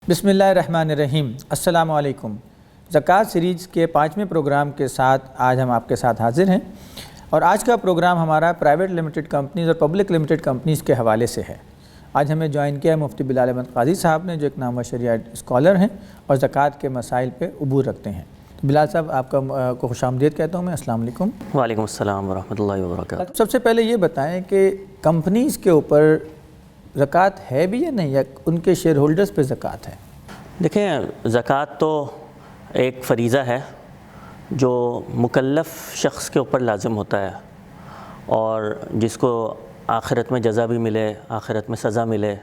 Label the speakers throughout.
Speaker 1: بسم اللہ الرحمن الرحیم۔ السلام علیکم۔ زکوٰۃ سیریز کے 5ویں پروگرام کے ساتھ آج ہم آپ کے ساتھ حاضر ہیں، اور آج کا پروگرام ہمارا پرائیویٹ لمیٹڈ کمپنیز اور پبلک لمیٹڈ کمپنیز کے حوالے سے ہے۔ آج ہمیں جوائن کیا ہے مفتی بلال احمد قاضی صاحب نے، جو ایک نامور شریعہ اسکالر ہیں اور زکوٰۃ کے مسائل پہ عبور رکھتے ہیں۔ بلال صاحب، آپ کو خوش آمدید کہتا ہوں میں۔ السلام علیکم۔
Speaker 2: وعلیکم السلام ورحمۃ اللہ وبرکاتہ۔
Speaker 1: سب سے پہلے یہ بتائیں کہ کمپنیز کے اوپر زکوٰۃ ہے بھی یا نہیں، یا ان کے شیئر ہولڈرز پہ زکوٰۃ ہے؟
Speaker 2: دیکھیں، زکوٰۃ تو ایک فریضہ ہے جو مکلف شخص کے اوپر لازم ہوتا ہے، اور جس کو آخرت میں جزا بھی ملے، آخرت میں سزا ملے۔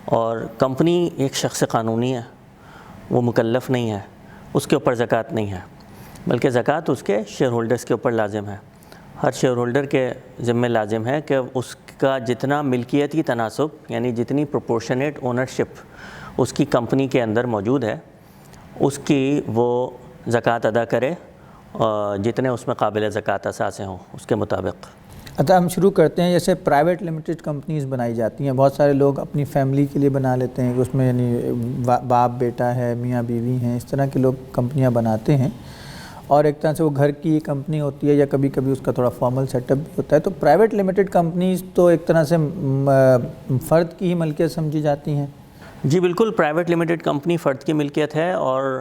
Speaker 2: اور کمپنی ایک شخص قانونی ہے، وہ مکلف نہیں ہے، اس کے اوپر زکوٰۃ نہیں ہے، بلکہ زکوٰۃ اس کے شیئر ہولڈرز کے اوپر لازم ہے۔ ہر شیئر ہولڈر کے ذمہ لازم ہے کہ اس کا جتنا ملکیتی تناسب، یعنی جتنی پروپورشنیٹ اونرشپ اس کی کمپنی کے اندر موجود ہے، اس کی وہ زکوٰۃ ادا کرے، جتنے اس میں قابل زکوٰۃ اثاثے ہوں اس کے مطابق۔
Speaker 1: اچھا، ہم شروع کرتے ہیں۔ جیسے پرائیویٹ لمیٹڈ کمپنیز بنائی جاتی ہیں، بہت سارے لوگ اپنی فیملی کے لیے بنا لیتے ہیں کہ اس میں یعنی باپ بیٹا ہے، میاں بیوی ہیں، اس طرح کے لوگ کمپنیاں بناتے ہیں، اور ایک طرح سے وہ گھر کی کمپنی ہوتی ہے، یا کبھی کبھی اس کا تھوڑا فارمل سیٹ اپ بھی ہوتا ہے۔ تو پرائیویٹ لمیٹڈ کمپنیز تو ایک طرح سے فرد کی ہی ملکیت سمجھی جاتی ہیں؟
Speaker 2: جی بالکل، پرائیویٹ لمیٹڈ کمپنی فرد کی ملکیت ہے، اور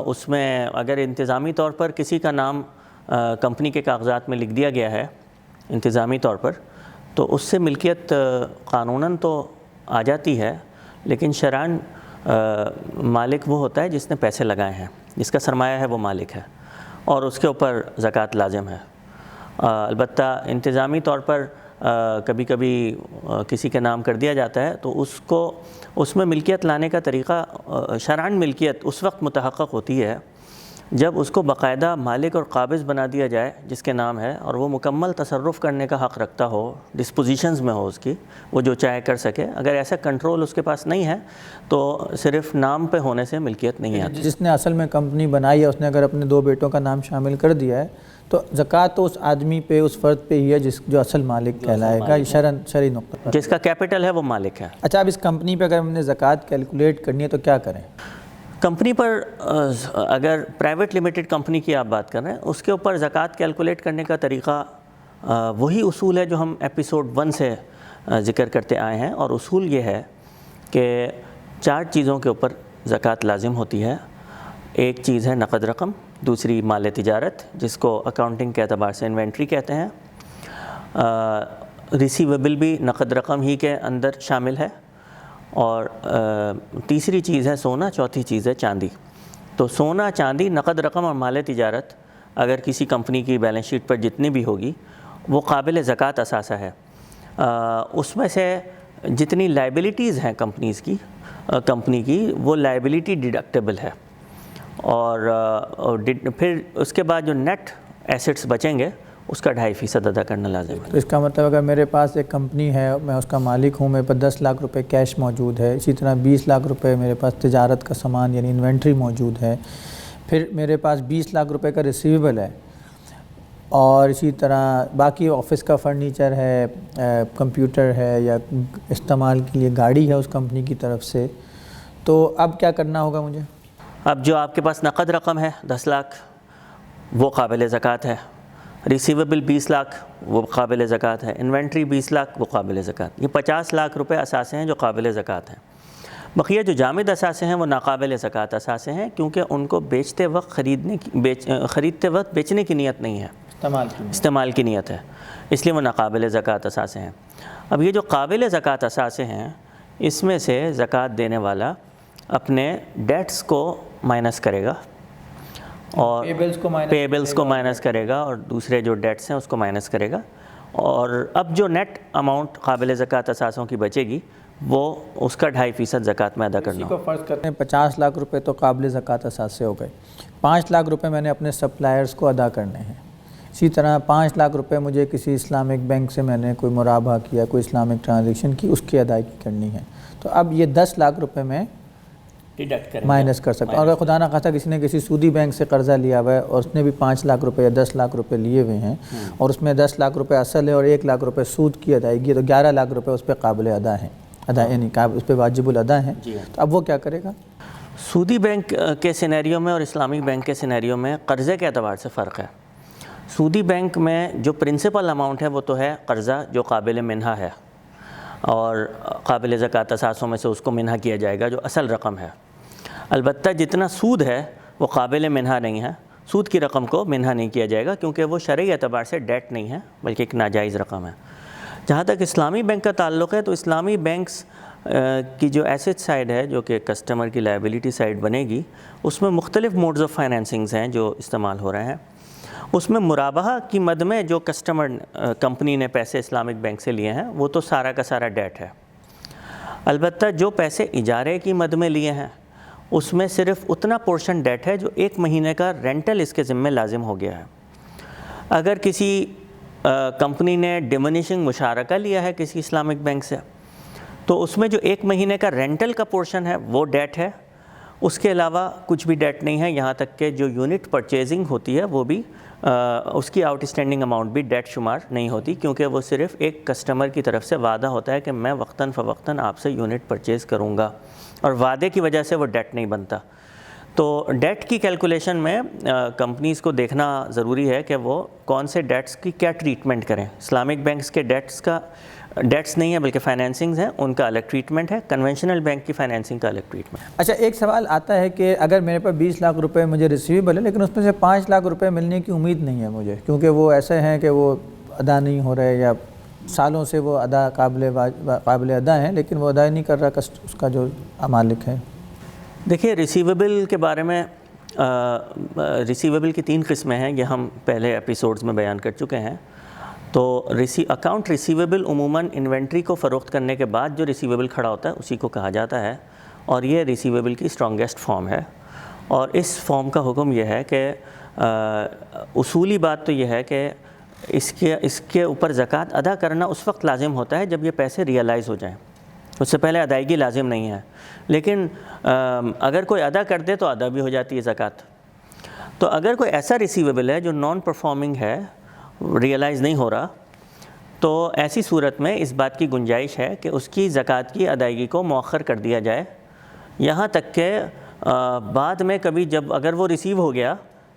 Speaker 2: اس میں اگر انتظامی طور پر کسی کا نام کمپنی کے کاغذات میں لکھ دیا گیا ہے انتظامی طور پر، تو اس سے ملکیت قانوناً تو آ جاتی ہے، لیکن شرعاً مالک وہ ہوتا ہے جس نے پیسے لگائے ہیں، جس کا سرمایہ ہے وہ مالک ہے، اور اس کے اوپر زکوٰۃ لازم ہے۔ البتہ انتظامی طور پر کبھی کبھی کسی کے نام کر دیا جاتا ہے، تو اس میں ملکیت لانے کا طریقہ، شرعاً ملکیت اس وقت متحقق ہوتی ہے جب اس کو باقاعدہ مالک اور قابض بنا دیا جائے جس کے نام ہے، اور وہ مکمل تصرف کرنے کا حق رکھتا ہو، ڈسپوزیشنز میں ہو اس کی، وہ جو چاہے کر سکے۔ اگر ایسا کنٹرول اس کے پاس نہیں ہے تو صرف نام پہ ہونے سے ملکیت نہیں آتی۔
Speaker 1: جس نے اصل میں کمپنی بنائی ہے، اس نے اگر اپنے 2 بیٹوں کا نام شامل کر دیا ہے، تو زکوٰۃ تو اس آدمی پہ، اس فرد پہ ہی ہے جو اصل مالک کہلائے گا، شرعی نقطہ پر۔
Speaker 2: جس کا کیپٹل ہے وہ مالک ہے۔
Speaker 1: اچھا، اب اس کمپنی پہ اگر ہم نے زکوٰۃ کیلکولیٹ کرنی ہے تو کیا کریں؟
Speaker 2: کمپنی پر اگر پرائیویٹ لمیٹڈ کمپنی کی آپ بات کر رہے ہیں، اس کے اوپر زکوٰۃ کیلکولیٹ کرنے کا طریقہ وہی اصول ہے جو ہم ایپیسوڈ 1 سے ذکر کرتے آئے ہیں، اور اصول یہ ہے کہ 4 چیزوں کے اوپر زکوٰۃ لازم ہوتی ہے۔ ایک چیز ہے نقد رقم، دوسری مال تجارت جس کو اکاؤنٹنگ کے اعتبار سے انوینٹری کہتے ہیں، ریسیویبل بھی نقد رقم ہی کے اندر شامل ہے، اور تیسری چیز ہے سونا، چوتھی چیز ہے چاندی۔ تو سونا، چاندی، نقد رقم اور مال تجارت اگر کسی کمپنی کی بیلنس شیٹ پر جتنی بھی ہوگی، وہ قابل زکوٰۃ اثاثہ ہے۔ اس میں سے جتنی لائبلٹیز ہیں کمپنی کی، وہ لائبلٹی ڈیڈکٹیبل ہے، اور پھر اس کے بعد جو نیٹ ایسٹس بچیں گے اس کا 2.5% ادا کرنا لازم ہے۔
Speaker 1: تو اس کا مطلب اگر میرے پاس ایک کمپنی ہے، میں اس کا مالک ہوں، میرے پاس 10 لاکھ روپے کیش موجود ہے، اسی طرح 20 لاکھ روپے میرے پاس تجارت کا سامان یعنی انوینٹری موجود ہے، پھر میرے پاس 20 لاکھ روپے کا ریسیویبل ہے، اور اسی طرح باقی آفس کا فرنیچر ہے، کمپیوٹر ہے، یا استعمال کے لیے گاڑی ہے اس کمپنی کی طرف سے، تو اب کیا کرنا ہوگا مجھے؟
Speaker 2: اب جو آپ کے پاس نقد رقم ہے 10 لاکھ، وہ قابل زکوٰۃ ہے، ریسیویبل 20 لاکھ وہ قابل زکوٰۃ ہے، انوینٹری 20 لاکھ وہ قابل زکوٰۃ۔ یہ 50 لاکھ روپے اثاثے ہیں جو قابل زکوٰۃ ہیں۔ بقیہ جو جامد اثاثے ہیں وہ ناقابل زکوٰۃ اثاثے ہیں، کیونکہ ان کو بیچتے وقت خریدتے وقت بیچنے کی نیت نہیں ہے، استعمال کی نیت ہے، اس لیے وہ ناقابل زکوٰۃ اثاثے ہیں۔ اب یہ جو قابل زکوٰۃ اثاثے ہیں، اس میں سے زکوٰۃ دینے والا اپنے ڈیٹس کو مائنس کرے گا، اور پیبلز کو مائنس کرے گا، اور دوسرے جو ڈیٹس ہیں اس کو مائنس کرے گا، اور اب جو نیٹ اماؤنٹ قابل زکوٰۃ اثاثوں کی بچے گی وہ اس کا 2.5% زکوٰۃ میں ادا کرنا
Speaker 1: ہوگا۔ فرض کرتے ہیں 50 لاکھ روپے تو قابل زکوٰۃ اثاثے ہو گئے، 5 لاکھ روپے میں نے اپنے سپلائرز کو ادا کرنے ہیں، اسی طرح 5 لاکھ روپے مجھے کسی اسلامک بینک سے میں نے کوئی مرابحہ کیا، کوئی اسلامک ٹرانزیکشن کی، اس کی ادائیگی کرنی ہے، تو اب یہ 10 لاکھ روپے میں مائنس کر سکتا ہوں۔ اگر خدا نہ خواستہ کسی نے کسی سودی بینک سے قرضہ لیا ہوا ہے، اور اس نے بھی 5 لاکھ روپے یا 10 لاکھ روپے لیے ہوئے ہیں، اور اس میں 10 لاکھ روپے اصل ہے اور 1 لاکھ روپے سود کی ادائیگی ہے، تو 11 لاکھ روپے اس پہ قابل ادا ہیں، ادا یعنی کہ اس پہ واجب الادا ہیں،
Speaker 2: جی
Speaker 1: تو اب وہ کیا کرے گا؟
Speaker 2: سودی بینک کے سینیریو میں اور اسلامک بینک کے سینیریو میں قرضے کے اعتبار سے فرق ہے۔ سودی بینک میں جو پرنسپل اماؤنٹ ہے وہ تو ہے قرضہ جو قابل منہا ہے اور قابل زکوٰۃ اثاثوں میں سے اس کو منہا کیا جائے گا جو اصل رقم ہے۔ البتہ جتنا سود ہے وہ قابل منہا نہیں ہے، سود کی رقم کو منہا نہیں کیا جائے گا کیونکہ وہ شرعی اعتبار سے ڈیٹ نہیں ہے بلکہ ایک ناجائز رقم ہے۔ جہاں تک اسلامی بینک کا تعلق ہے تو اسلامی بینکس کی جو ایسٹ سائڈ ہے جو کہ کسٹمر کی لائبلٹی سائڈ بنے گی، اس میں مختلف موڈز آف فائنینسنگز ہیں جو استعمال ہو رہے ہیں۔ اس میں مرابحہ کی مد میں جو کسٹمر کمپنی نے پیسے اسلامک بینک سے لیے ہیں وہ تو سارا کا سارا ڈیٹ ہے۔ البتہ جو پیسے اجارے کی مد میں لیے ہیں اس میں صرف اتنا پورشن ڈیٹ ہے جو 1 مہینے کا رینٹل اس کے ذمہ لازم ہو گیا ہے۔ اگر کسی کمپنی نے ڈیمونیشنگ مشارکہ لیا ہے کسی اسلامک بینک سے تو اس میں جو 1 مہینے کا رینٹل کا پورشن ہے وہ ڈیٹ ہے، اس کے علاوہ کچھ بھی ڈیٹ نہیں ہے، یہاں تک کہ جو یونٹ پرچیزنگ ہوتی ہے وہ بھی اس کی آؤٹ اسٹینڈنگ اماؤنٹ بھی ڈیٹ شمار نہیں ہوتی کیونکہ وہ صرف ایک کسٹمر کی طرف سے وعدہ ہوتا ہے کہ میں وقتاً فوقتاً آپ سے یونٹ پرچیز کروں گا، اور وعدے کی وجہ سے وہ ڈیٹ نہیں بنتا۔ تو ڈیٹ کی کیلکولیشن میں کمپنیز کو دیکھنا ضروری ہے کہ وہ کون سے ڈیٹس کی کیا ٹریٹمنٹ کریں۔ اسلامک بینکس کے ڈیٹس نہیں ہے بلکہ فائنینسنگز ہیں، ان کا الگ ٹریٹمنٹ ہے، کنونشنل بینک کی فائنینسنگ کا الگ ٹریٹمنٹ۔
Speaker 1: اچھا، ایک سوال آتا ہے کہ اگر میرے پاس 20 لاکھ روپے مجھے ریسیویبل ہے لیکن اس میں سے 5 لاکھ روپے ملنے کی امید نہیں ہے مجھے، کیونکہ وہ ایسے ہیں کہ وہ ادا نہیں ہو رہے یا سالوں سے وہ قابل ادا ہیں لیکن وہ ادا نہیں کر رہا اس کا جو مالک ہے۔
Speaker 2: دیکھیے، ریسیویبل کے بارے میں ریسیویبل کی 3 قسمیں ہیں، یہ ہم پہلے ایپیسوڈز میں بیان کر چکے ہیں۔ تو اکاؤنٹ ریسیویبل عموماً انوینٹری کو فروخت کرنے کے بعد جو ریسیویبل کھڑا ہوتا ہے اسی کو کہا جاتا ہے، اور یہ ریسیویبل کی اسٹرانگیسٹ فارم ہے۔ اور اس فارم کا حکم یہ ہے کہ اصولی بات تو یہ ہے کہ اس کے اوپر زکوٰۃ ادا کرنا اس وقت لازم ہوتا ہے جب یہ پیسے ریئلائز ہو جائیں، اس سے پہلے ادائیگی لازم نہیں ہے۔ لیکن اگر کوئی ادا کر دے تو ادا بھی ہو جاتی ہے زکوٰۃ۔ تو اگر کوئی ایسا ریسیویبل ہے جو نان پرفارمنگ ہے، ریئلائز نہیں ہو رہا، تو ایسی صورت میں اس بات کی گنجائش ہے کہ اس کی زکوٰۃ کی ادائیگی کو مؤخر کر دیا جائے، یہاں تک کہ بعد میں کبھی جب اگر وہ ریسیو ہو گیا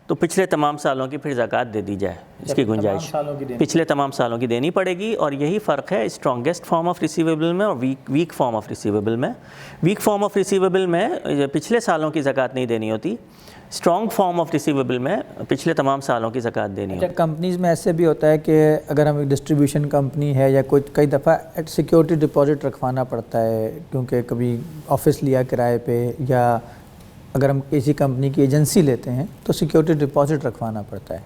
Speaker 2: تو پچھلے تمام سالوں کی پھر زکوٰۃ دے دی جائے، اس کی گنجائش پچھلے تمام سالوں کی دینی پڑے گی۔ اور یہی فرق ہے اسٹرانگیسٹ فارم آف ریسیویبل میں اور ویک فارم آف ریسیویبل میں۔ ویک فارم آف ریسیویبل میں پچھلے سالوں کی زکوٰۃ نہیں دینی ہوتی، اسٹرانگ فارم آف ریسیویبل میں پچھلے تمام سالوں کی زکوٰۃ دینی ہوتی ہے۔
Speaker 1: کمپنیز میں ایسے بھی ہوتا ہے کہ اگر ہم ایک ڈسٹریبیوشن کمپنی ہے یا کئی دفعہ سیکیورٹی ڈپازٹ رکھوانا پڑتا ہے، کیونکہ کبھی آفس لیا کرائے پہ یا اگر ہم کسی کمپنی کی ایجنسی لیتے ہیں تو سیکیورٹی ڈپازٹ رکھوانا پڑتا ہے،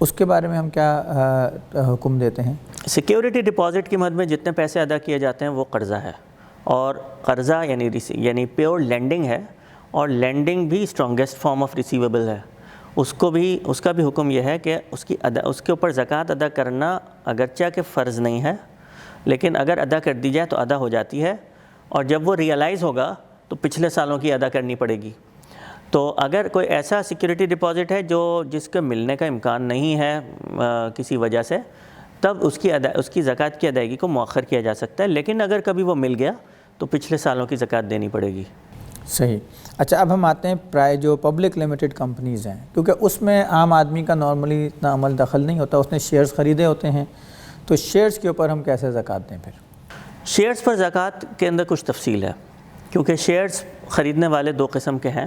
Speaker 1: اس کے بارے میں ہم کیا حکم دیتے ہیں؟
Speaker 2: سیکیورٹی ڈپازٹ کی مد میں جتنے پیسے ادا کیے جاتے ہیں وہ قرضہ ہے، اور قرضہ یعنی پیور لینڈنگ ہے، اور لینڈنگ بھی اسٹرانگیسٹ فارم آف ریسیویبل ہے۔ اس کا بھی حکم یہ ہے کہ اس کے اوپر زکوٰۃ ادا کرنا اگرچہ کہ فرض نہیں ہے، لیکن اگر ادا کر دی جائے تو ادا ہو جاتی ہے، اور جب وہ ریئلائز ہوگا تو پچھلے سالوں کی ادا کرنی پڑے گی۔ تو اگر کوئی ایسا سیکیورٹی ڈپازٹ ہے جس کے ملنے کا امکان نہیں ہے کسی وجہ سے، تب اس کی زکوٰۃ کی ادائیگی کو مؤخر کیا جا سکتا ہے، لیکن اگر کبھی وہ مل گیا تو پچھلے سالوں کی زکوٰۃ دینی پڑے گی۔
Speaker 1: صحیح۔ اچھا، اب ہم آتے ہیں جو پبلک لمیٹڈ کمپنیز ہیں، کیونکہ اس میں عام آدمی کا نارملی اتنا عمل دخل نہیں ہوتا، اس نے شیئرز خریدے ہوتے ہیں، تو شیئرز کے اوپر ہم کیسے زکوٰۃ دیں؟ پھر
Speaker 2: شیئرز پر زکوٰۃ کے اندر کچھ تفصیل ہے، کیونکہ شیئرز خریدنے والے 2 قسم کے ہیں۔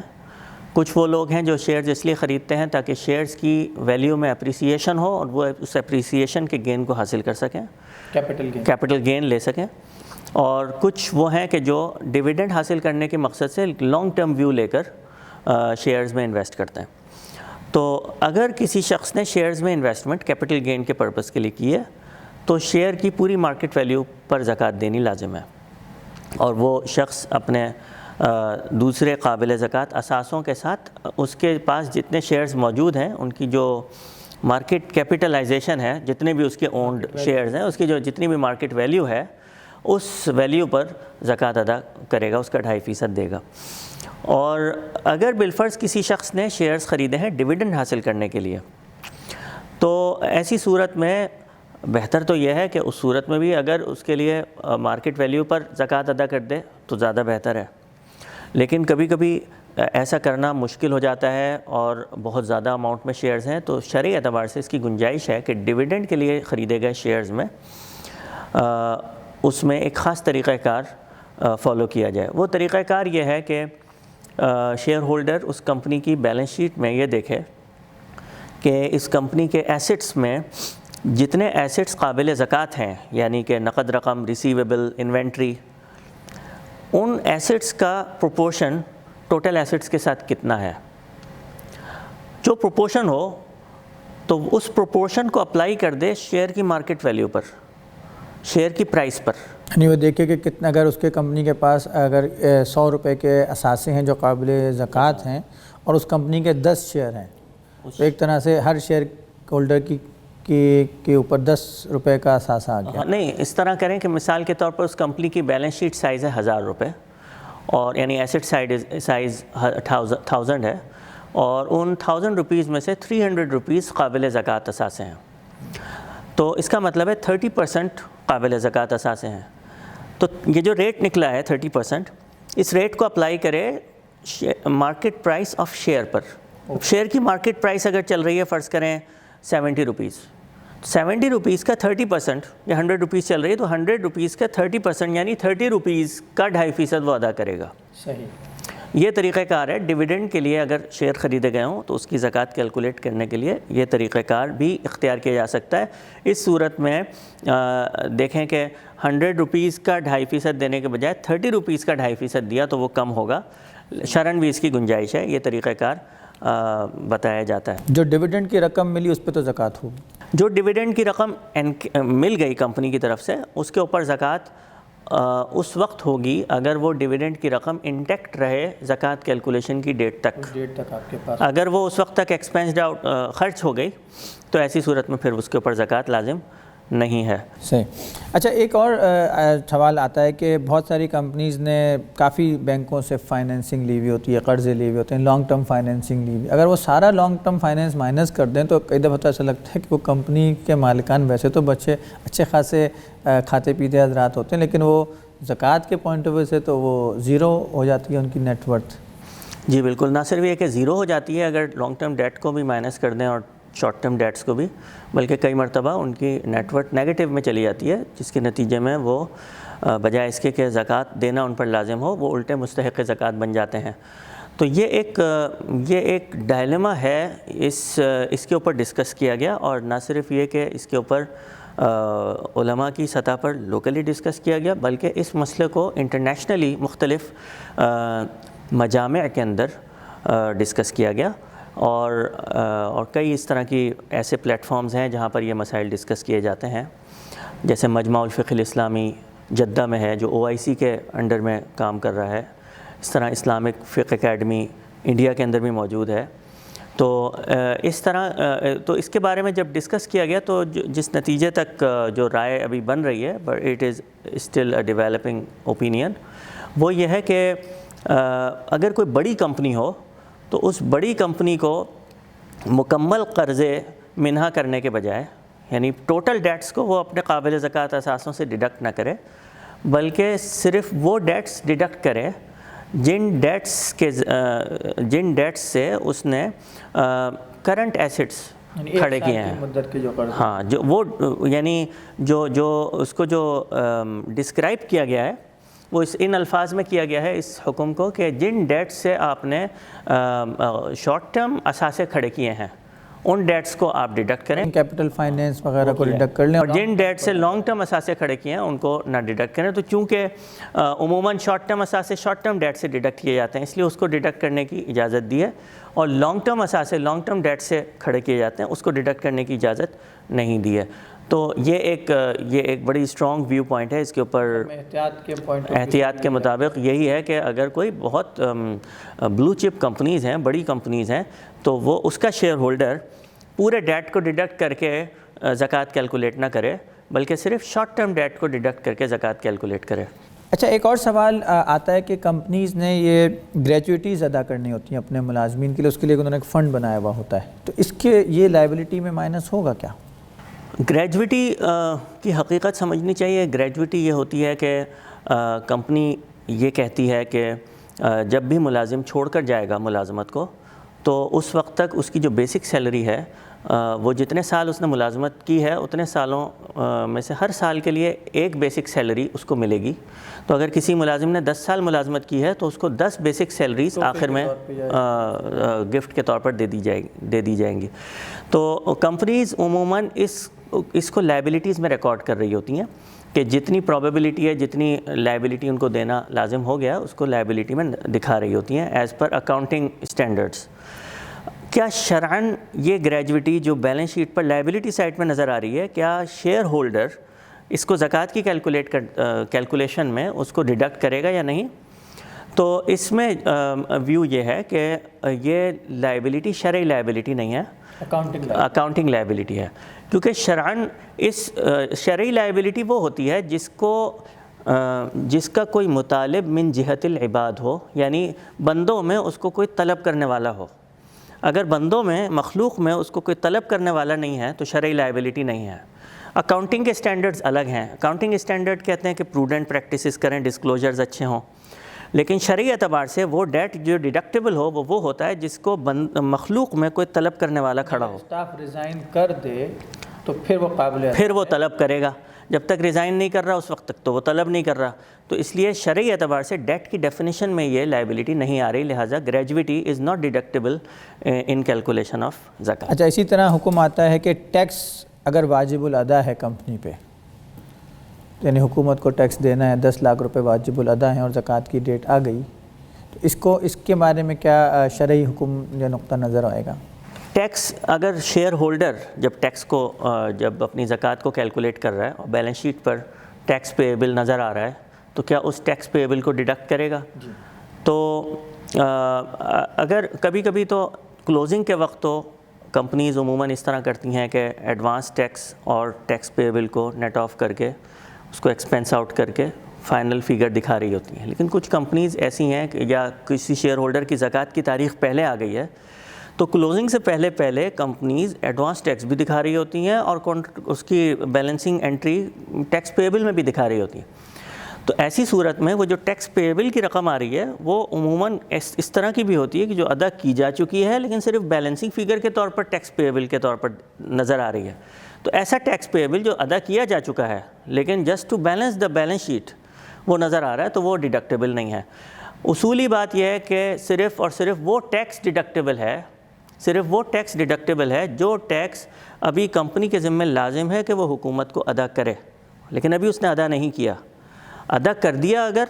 Speaker 2: کچھ وہ لوگ ہیں جو شیئرز اس لیے خریدتے ہیں تاکہ شیئرز کی ویلیو میں اپریسیشن ہو اور وہ اس اپریسیشن کے گین کو حاصل کر سکیں، کیپٹل گین لے سکیں، اور کچھ وہ ہیں کہ جو ڈیویڈنڈ حاصل کرنے کے مقصد سے لانگ ٹرم ویو لے کر شیئرز میں انویسٹ کرتے ہیں۔ تو اگر کسی شخص نے شیئرز میں انویسٹمنٹ کیپٹل گین کے پرپس کے لیے کی ہے تو شیئر کی پوری مارکیٹ ویلیو پر زکوٰۃ دینی لازم ہے، اور وہ شخص اپنے دوسرے قابل زکوٰۃ اثاثوں کے ساتھ اس کے پاس جتنے شیئرز موجود ہیں ان کی جو مارکیٹ کیپٹلائزیشن ہے، جتنے بھی اس کے اونڈ شیئرز ہیں، اس کی جو جتنی بھی مارکیٹ ویلیو ہے اس ویلیو پر زکوٰۃ ادا کرے گا، اس کا 2.5% دے گا۔ اور اگر بالفرض کسی شخص نے شیئرز خریدے ہیں ڈیویڈنڈ حاصل کرنے کے لیے، تو ایسی صورت میں بہتر تو یہ ہے کہ اس صورت میں بھی اگر اس کے لیے مارکیٹ ویلیو پر زکوٰۃ ادا کر دے تو زیادہ بہتر ہے، لیکن کبھی کبھی ایسا کرنا مشکل ہو جاتا ہے اور بہت زیادہ اماؤنٹ میں شیئرز ہیں، تو شرعی اعتبار سے اس کی گنجائش ہے کہ ڈویڈنڈ کے لیے خریدے گئے شیئرز میں اس میں ایک خاص طریقہ کار فالو کیا جائے۔ وہ طریقہ کار یہ ہے کہ شیئر ہولڈر اس کمپنی کی بیلنس شیٹ میں یہ دیکھے کہ اس کمپنی کے ایسٹس میں جتنے ایسٹس قابل زکوٰۃ ہیں، یعنی کہ نقد رقم، ریسیویبل، انوینٹری، ان ایسٹس کا پروپورشن ٹوٹل ایسٹس کے ساتھ کتنا ہے۔ جو پروپورشن ہو تو اس پروپورشن کو اپلائی کر دے شیئر کی مارکیٹ ویلیو پر، شیئر کی پرائس پر۔
Speaker 1: یعنی وہ دیکھے کہ کتنا، اگر اس کے کمپنی کے پاس اگر 100 روپے کے اثاثے ہیں جو قابل زکوٰۃ ہیں اور اس کمپنی کے 10 شیئر ہیں، تو ایک طرح سے ہر شیئر ہولڈر کے اوپر 10 روپے کا اثاثہ آ گیا۔
Speaker 2: نہیں، اس طرح کریں کہ مثال کے طور پر اس کمپنی کی بیلنس شیٹ سائز ہے 1000 روپے، اور یعنی ایسٹ سائز 1000 ہے، اور ان 1000 روپیز میں سے 300 روپیز قابل زکوٰۃ اثاثے ہیں، تو اس کا مطلب ہے 30% قابل زکوٰۃ اثاثے ہیں۔ تو یہ جو ریٹ نکلا ہے 30%، اس ریٹ کو اپلائی کرے market price of share per. Share کی مارکیٹ پرائس اگر چل رہی ہے فرض کریں 70 روپیز، 70 روپیز کا 30% یا 100 روپیز چل رہی ہے تو 100 روپیز کا 30% یعنی 30 روپیز کا 2.5% وہ ادا کرے گا۔
Speaker 1: صحیح،
Speaker 2: یہ طریقہ کار ہے ڈویڈنڈ کے لیے۔ اگر شیئر خریدے گئے ہوں تو اس کی زکوٰۃ کیلکولیٹ کرنے کے لیے یہ طریقہ کار بھی اختیار کیا جا سکتا ہے۔ اس صورت میں دیکھیں کہ 100 روپیز کا 2.5% دینے کے بجائے 30 روپیز کا 2.5% دیا تو وہ کم ہوگا، شرعاً بھی اس کی گنجائش ہے، یہ طریقہ کار بتایا جاتا ہے۔
Speaker 1: جو ڈویڈنڈ کی رقم ملی اس پہ تو زکوٰۃ ہوگی۔
Speaker 2: جو ڈویڈنڈ کی رقم مل گئی کمپنی کی طرف سے، اس کے اوپر زکوٰۃ اس وقت ہوگی اگر وہ ڈویڈنڈ کی رقم انٹیکٹ رہے زکوٰۃ کیلکولیشن کی ڈیٹ تک۔
Speaker 1: آپ کے پاس
Speaker 2: اگر وہ اس وقت تک ایکسپینسڈ آؤٹ خرچ ہو گئی تو ایسی صورت میں پھر اس کے اوپر زکوٰۃ لازم نہیں ہے۔
Speaker 1: صحیح۔ اچھا، ایک اور سوال آتا ہے کہ بہت ساری کمپنیز نے کافی بینکوں سے فائنینسنگ لی ہوئی ہوتی ہے، قرضے لیے ہوئے ہوتے ہیں، لانگ ٹرم فائنینسنگ لی ہوئی۔ اگر وہ سارا لانگ ٹرم فائنینس مائنس کر دیں تو کئی دفعہ ایسا لگتا ہے کہ وہ کمپنی کے مالکان ویسے تو اچھے خاصے کھاتے پیتے حضرات ہوتے ہیں، لیکن وہ زکوٰۃ کے پوائنٹ آف ویو سے تو وہ زیرو ہو جاتی ہے ان کی نیٹ ورتھ۔
Speaker 2: جی بالکل، نہ صرف یہ کہ زیرو ہو جاتی ہے اگر لانگ ٹرم ڈیٹ کو بھی مائنس کر دیں اور شارٹ ٹرم ڈیٹس کو بھی، بلکہ کئی مرتبہ ان کی نیٹ ورتھ نیگیٹو میں چلی جاتی ہے، جس کے نتیجے میں وہ بجائے اس کے کہ زکوٰۃ دینا ان پر لازم ہو، وہ الٹے مستحق زکوٰۃ بن جاتے ہیں۔ تو یہ ایک ڈائلیما ہے، اس کے اوپر ڈسکس کیا گیا، اور نہ صرف یہ کہ اس کے اوپر علماء کی سطح پر لوکلی ڈسکس کیا گیا، بلکہ اس مسئلے کو انٹرنیشنلی مختلف مجامع کے اندر ڈسکس کیا گیا، اور کئی اس طرح کی ایسے پلیٹ فارمز ہیں جہاں پر یہ مسائل ڈسکس کیے جاتے ہیں، جیسے مجمع الفقہ الاسلامی جدہ میں ہے جو OIC کے انڈر میں کام کر رہا ہے، اس طرح اسلامک فقہ اکیڈمی انڈیا کے اندر بھی موجود ہے۔ تو اس طرح تو اس کے بارے میں جب ڈسکس کیا گیا تو جس نتیجے تک جو رائے ابھی بن رہی ہے، but it is still a developing opinion, وہ یہ ہے کہ اگر کوئی بڑی کمپنی ہو تو اس بڑی کمپنی کو مکمل قرضے منہا کرنے کے بجائے، یعنی ٹوٹل ڈیٹس کو وہ اپنے قابل زکوٰۃ اثاثوں سے ڈیڈکٹ نہ کرے، بلکہ صرف وہ ڈیٹس ڈیڈکٹ کرے جن ڈیٹس سے اس نے کرنٹ ایسٹس کھڑے کیے ہیں،
Speaker 1: مدت کے جو قرض،
Speaker 2: ہاں، جو وہ یعنی جو اس کو جو ڈسکرائب کیا گیا ہے وہ ان الفاظ میں کیا گیا ہے اس حکم کو کہ جن ڈیٹس سے آپ نے شارٹ ٹرم اثاثے کھڑے کیے ہیں ان ڈیٹس کو آپ ڈیڈکٹ کریں،
Speaker 1: کیپٹل فائنینس وغیرہ کو ڈیڈکٹ کر لیں،
Speaker 2: اور جن ڈیٹ سے لانگ ٹرم اثاثے کھڑے کیے ہیں ان کو نہ ڈیڈکٹ کریں۔ تو چونکہ عموماً شارٹ ٹرم اثاثے شارٹ ٹرم ڈیٹ سے ڈیڈکٹ کیے جاتے ہیں، اس لیے اس کو ڈیڈکٹ کرنے کی اجازت دی ہے، اور لانگ ٹرم اثاثے لانگ ٹرم ڈیٹ سے کھڑے کیے جاتے ہیں، اس کو ڈیڈکٹ کرنے کی اجازت نہیں دی ہے۔ تو یہ ایک بڑی اسٹرانگ ویو پوائنٹ ہے، اس کے اوپر احتیاط کے مطابق یہی ہے کہ اگر کوئی بہت بلو چپ کمپنیز ہیں، بڑی کمپنیز ہیں، تو وہ اس کا شیئر ہولڈر پورے ڈیٹ کو ڈیڈکٹ کر کے زکوٰۃ کیلکولیٹ نہ کرے، بلکہ صرف شارٹ ٹرم ڈیٹ کو ڈیڈکٹ کر کے زکوٰۃ کیلکولیٹ کرے۔
Speaker 1: اچھا، ایک اور سوال آتا ہے کہ کمپنیز نے یہ گریجویٹیز ادا کرنی ہوتی ہیں اپنے ملازمین کے لیے، اس کے لیے انہوں نے ایک فنڈ بنایا ہوا ہوتا ہے، تو اس کے یہ لائبلٹی میں مائنس ہوگا کیا؟
Speaker 2: گریجویٹی کی حقیقت سمجھنی چاہیے. گریجویٹی یہ ہوتی ہے کہ کمپنی یہ کہتی ہے کہ جب بھی ملازم چھوڑ کر جائے گا ملازمت کو تو اس وقت تک اس کی جو بیسک سیلری ہے وہ جتنے سال اس نے ملازمت کی ہے اتنے سالوں میں سے ہر سال کے لیے ایک بیسک سیلری اس کو ملے گی. تو اگر کسی ملازم نے 10 سال ملازمت کی ہے تو اس کو 10 بیسک سیلریز آخر میں گفٹ کے طور پر دے دی جائیں گی. تو کمپنیز عموماً اس کو لائبلٹیز میں ریکارڈ کر رہی ہوتی ہیں کہ جتنی پرابیبلٹی ہے, جتنی لائبلٹی ان کو دینا لازم ہو گیا اس کو لائبلٹی میں دکھا رہی ہوتی ہیں ایز پر اکاؤنٹنگ اسٹینڈرڈس. کیا شرعاً یہ گریجویٹی جو بیلنس شیٹ پر لائبلٹی سائڈ میں نظر آ رہی ہے, کیا شیئر ہولڈر اس کو زکوٰۃ کی کیلکولیشن میں اس کو ڈیڈکٹ کرے گا یا نہیں؟ تو اس میں ویو یہ ہے کہ یہ لائبلٹی شرعی لائبلٹی نہیں ہے, اکاؤنٹنگ لائبلٹی ہے. کیونکہ شرعاً اس شرعی لائبلٹی وہ ہوتی ہے جس کا کوئی مطالب من جہت العباد ہو, یعنی بندوں میں اس کو کوئی طلب کرنے والا ہو. اگر بندوں میں مخلوق میں اس کو کوئی طلب کرنے والا نہیں ہے تو شرعی لائبلٹی نہیں ہے. اکاؤنٹنگ کے اسٹینڈرڈز الگ ہیں. اکاؤنٹنگ اسٹینڈرڈ کہتے ہیں کہ پروڈنٹ پریکٹسز کریں, ڈسکلوجرز اچھے ہوں, لیکن شرعی اعتبار سے وہ ڈیٹ جو ڈیڈکٹیبل ہو وہ ہوتا ہے جس کو مخلوق میں کوئی طلب کرنے والا کھڑا ہو.
Speaker 1: اسٹاف ریزائن کر دے تو پھر وہ قابل
Speaker 2: پھر وہ طلب کرے گا. جب تک ریزائن نہیں کر رہا اس وقت تک تو وہ طلب نہیں کر رہا. تو اس لیے شرعی اعتبار سے ڈیٹ کی ڈیفینیشن میں یہ لائبلٹی نہیں آ رہی, لہٰذا gratuity is not deductible in calculation of زکوٰۃ.
Speaker 1: اچھا, اسی طرح حکم آتا ہے کہ ٹیکس اگر واجب الادا ہے کمپنی پہ, یعنی حکومت کو ٹیکس دینا ہے, 10 لاکھ روپے واجب الادا ہیں اور زکوٰۃ کی ڈیٹ آ گئی, تو اس کے بارے میں کیا شرعی حکم یا نقطہ نظر آئے گا؟
Speaker 2: ٹیکس اگر شیئر ہولڈر جب اپنی زکوٰۃ کو کیلکولیٹ کر رہا ہے اور بیلنس شیٹ پر ٹیکس پیبل نظر آ رہا ہے تو کیا اس ٹیکس پیبل کو ڈیڈکٹ کرے گا؟ تو اگر کبھی تو کلوزنگ کے وقت تو کمپنیز عموماً اس طرح کرتی ہیں کہ ایڈوانس ٹیکس اور ٹیکس پیبل کو نیٹ آف کر کے اس کو ایکسپینس آؤٹ کر کے فائنل فگر دکھا رہی ہوتی ہیں. لیکن کچھ کمپنیز ایسی ہیں کہ یا کسی شیئر ہولڈر کی زکوٰۃ کی تاریخ پہلے آ گئی ہے تو کلوزنگ سے پہلے کمپنیز ایڈوانس ٹیکس بھی دکھا رہی ہوتی ہیں اور اس کی بیلنسنگ انٹری ٹیکس پیبل میں بھی دکھا رہی ہوتی ہیں. تو ایسی صورت میں وہ جو ٹیکس پیبل کی رقم آ رہی ہے وہ عموماً اس طرح کی بھی ہوتی ہے کہ جو ادا کی جا چکی ہے لیکن صرف بیلنسنگ فگر کے طور پر ٹیکس پیبل کے طور پر نظر آ رہی ہے. تو ایسا ٹیکس پیبل جو ادا کیا جا چکا ہے لیکن just to balance the balance sheet وہ نظر آ رہا ہے تو وہ ڈیڈکٹیبل نہیں ہے. اصولی بات یہ ہے کہ صرف اور صرف وہ ٹیکس ڈیڈکٹیبل ہے جو ٹیکس ابھی کمپنی کے ذمہ لازم ہے کہ وہ حکومت کو ادا کرے, لیکن ابھی اس نے ادا نہیں کیا. ادا کر دیا اگر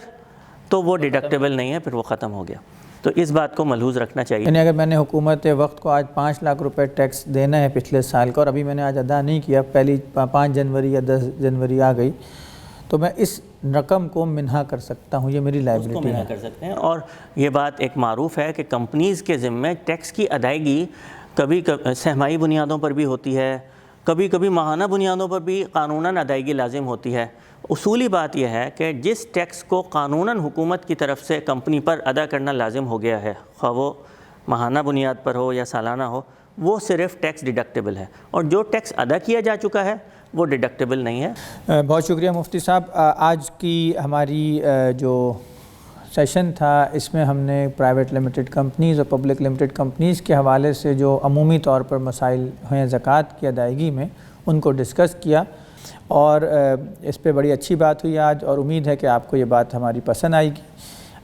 Speaker 2: تو وہ ڈیڈکٹیبل نہیں ہے, پھر وہ ختم ہو گیا. تو اس بات کو ملحوظ رکھنا چاہیے.
Speaker 1: یعنی اگر میں نے حکومت وقت کو آج 5 لاکھ روپے ٹیکس دینا ہے پچھلے سال کا اور ابھی میں نے آج ادا نہیں کیا, پہلی 5 جنوری یا 10 جنوری آ گئی, تو میں اس رقم کو منہا کر سکتا ہوں, یہ میری لائبلٹی ہے.
Speaker 2: کر سکتے ہیں. اور یہ بات ایک معروف ہے کہ کمپنیز کے ذمہ ٹیکس کی ادائیگی کبھی سہمائی بنیادوں پر بھی ہوتی ہے, کبھی ماہانہ بنیادوں پر بھی قانوناً ادائیگی لازم ہوتی ہے. اصولی بات یہ ہے کہ جس ٹیکس کو قانوناً حکومت کی طرف سے کمپنی پر ادا کرنا لازم ہو گیا ہے, خواہ وہ ماہانہ بنیاد پر ہو یا سالانہ ہو, وہ صرف ٹیکس ڈیڈکٹیبل ہے, اور جو ٹیکس ادا کیا جا چکا ہے وہ ڈیڈکٹیبل نہیں ہے.
Speaker 1: بہت شکریہ مفتی صاحب. آج کی ہماری جو سیشن تھا اس میں ہم نے پرائیویٹ لمیٹڈ کمپنیز اور پبلک لمیٹڈ کمپنیز کے حوالے سے جو عمومی طور پر مسائل ہیں زکوٰۃ کی ادائیگی میں ان کو ڈسکس کیا, اور اس پہ بڑی اچھی بات ہوئی آج, اور امید ہے کہ آپ کو یہ بات ہماری پسند آئے گی.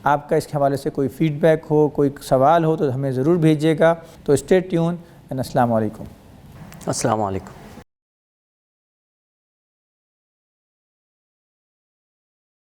Speaker 1: آپ کا اس کے حوالے سے کوئی فیڈ بیک ہو, کوئی سوال ہو تو ہمیں ضرور بھیجیے گا. تو اسٹے ٹیون اینڈ السلام علیکم.
Speaker 2: السلام علیکم.